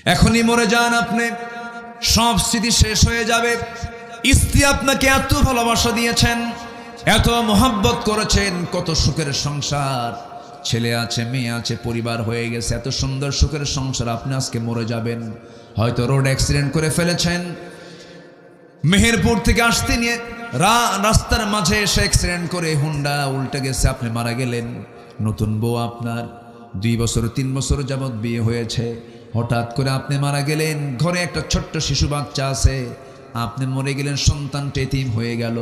এখনই মরে যান আপনি, সব স্মৃতি শেষ হয়ে যাবে। স্ত্রী আপনাকে এত ভালোবাসা দিয়েছেন, এত মোহাব্বত করেছেন, কত সুখের সংসার, ছেলে আছে, মেয়ে আছে, পরিবার হয়ে গেছে, এত সুন্দর সুখের সংসার, আপনি আজকে মরে যাবেন। হয়তো রোড অ্যাক্সিডেন্ট করে ফেলেছেন, মেহেরপুর থেকে আসতে নিয়ে রাস্তার মাঝে এসে অ্যাক্সিডেন্ট করে হুন্ডা উল্টে গেছে, আপনি মারা গেলেন। নতুন বউ আপনার, 2 বছর 3 বছর যাবৎ বিয়ে হয়েছে, হঠাৎ করে আপনি মারা গেলেন। ঘরে একটা ছোট্ট শিশু বাচ্চা আছে, আপনি মরে গেলেন, সন্তানটা এতিম হয়ে গেল।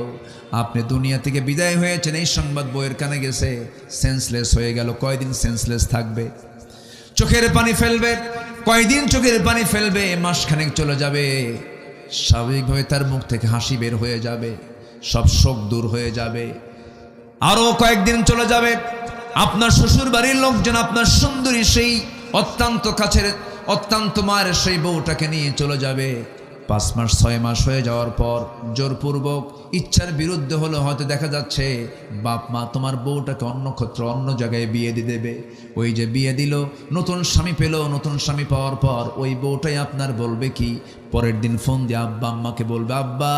আপনি দুনিয়া থেকে বিদায় হয়েছেন, এই সংবাদ বউয়ের কানে গেছে, সেন্সলেস হয়ে গেল। কয়দিন সেন্সলেস থাকবে? চোখের পানি ফেলবে। কয়দিন চোখের পানি ফেলবে? মাসখানেক চলে যাবে, স্বাভাবিকভাবে তার মুখ থেকে হাসি বের হয়ে যাবে, সব শোক দূর হয়ে যাবে। আরো কয়েকদিন চলে যাবে, আপনার শ্বশুর বাড়ির লোকজন আপনার সুন্দরী সেই অত্যন্ত কাছের অত্যন্ত মায়ের সেই বউটাকে নিয়ে চলে যাবে। 5 মাস 6 মাস হয়ে যাওয়ার পর জোরপূর্বক ইচ্ছার বিরুদ্ধে হলো, হয়তো দেখা যাচ্ছে বাপ মা তোমার বউটাকে অন্য ক্ষেত্রে অন্য জায়গায় বিয়ে দিয়ে দেবে। ওই যে বিয়ে দিল, নতুন স্বামী পেল, নতুন স্বামী পাওয়ার পর ওই বউটাই আপনার বলবে কি, পরের দিন ফোন দিয়ে আব্বা আম্মাকে বলবে, আব্বা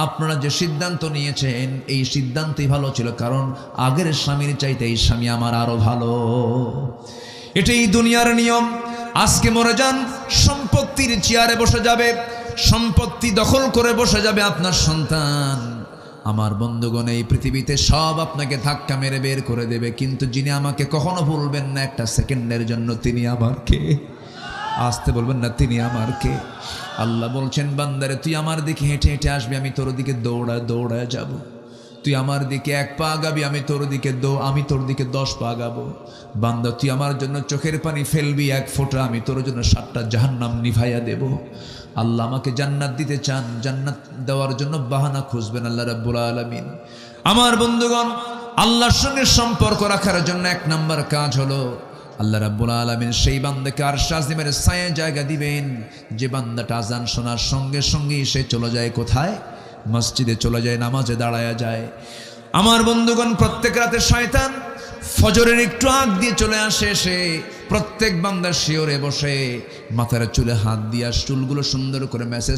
আপনারা যে সিদ্ধান্ত নিয়েছেন এই সিদ্ধান্তই ভালো ছিল, কারণ আগের স্বামীর চাইতে এই স্বামী আমার আরো ভালো। এটাই দুনিয়ার নিয়ম। আজকে মরে যান, সম্পত্তির চেয়ারে বসে যাবে, সম্পত্তি দখল করে বসে যাবে আপনার সন্তান। আমার বন্ধুগণ, এই পৃথিবীতে সব আপনাকে ধাক্কা মেরে বের করে দেবে, কিন্তু যিনি আমাকে কখনো ভুলবেন না একটা সেকেন্ডের জন্য, তিনি আমার কে? আসতে বলবেন না, তিনি আমার কে? আল্লাহ বলছেন, বান্দারে তুই আমার দিকে হেঁটে হেঁটে আসবি, আমি তোর দিকে দৌড়ায় দৌড়ায় যাব। তুই আমার দিকে 1 পা আগাবি, আমি তোর দিকে 10 পা আগাবো। বান্দা তুই আমার জন্য চোখের পানি ফেলবি 1 ফোঁটা, আমি তোর জন্য 7টা জাহান্নাম নিভাইয়া দেব। আল্লাহ আমাকে জান্নাত দিতে চান, জান্নাত দেওয়ার জন্য বাহানা খুঁজবেন আল্লাহ রাব্বুল আলামিন। আমার বন্ধুগণ, আল্লাহর সঙ্গে সম্পর্ক রাখার জন্য 1 নম্বর কাজ হলো আল্লাহ রাব্বুল আলামিন সেই বান্দাকে আরশ আজিমের ছায়ায় জায়গা দিবেন, যে বান্দাটা আযান শোনার সঙ্গে সঙ্গেই সে চলে যায় কোথায়? মসজিদে চলে যায়, নামাজে দাঁড়ায়া যায়। আমার বন্ধুগণ, প্রত্যেক রাতে শয়তান ফজরের একটু আগ দিয়ে চলে আসে, সে প্রত্যেক বান্দার শিওরে বসে মাথার চুলে হাত দিয়া চুলগুলো সুন্দর করে মেসেজ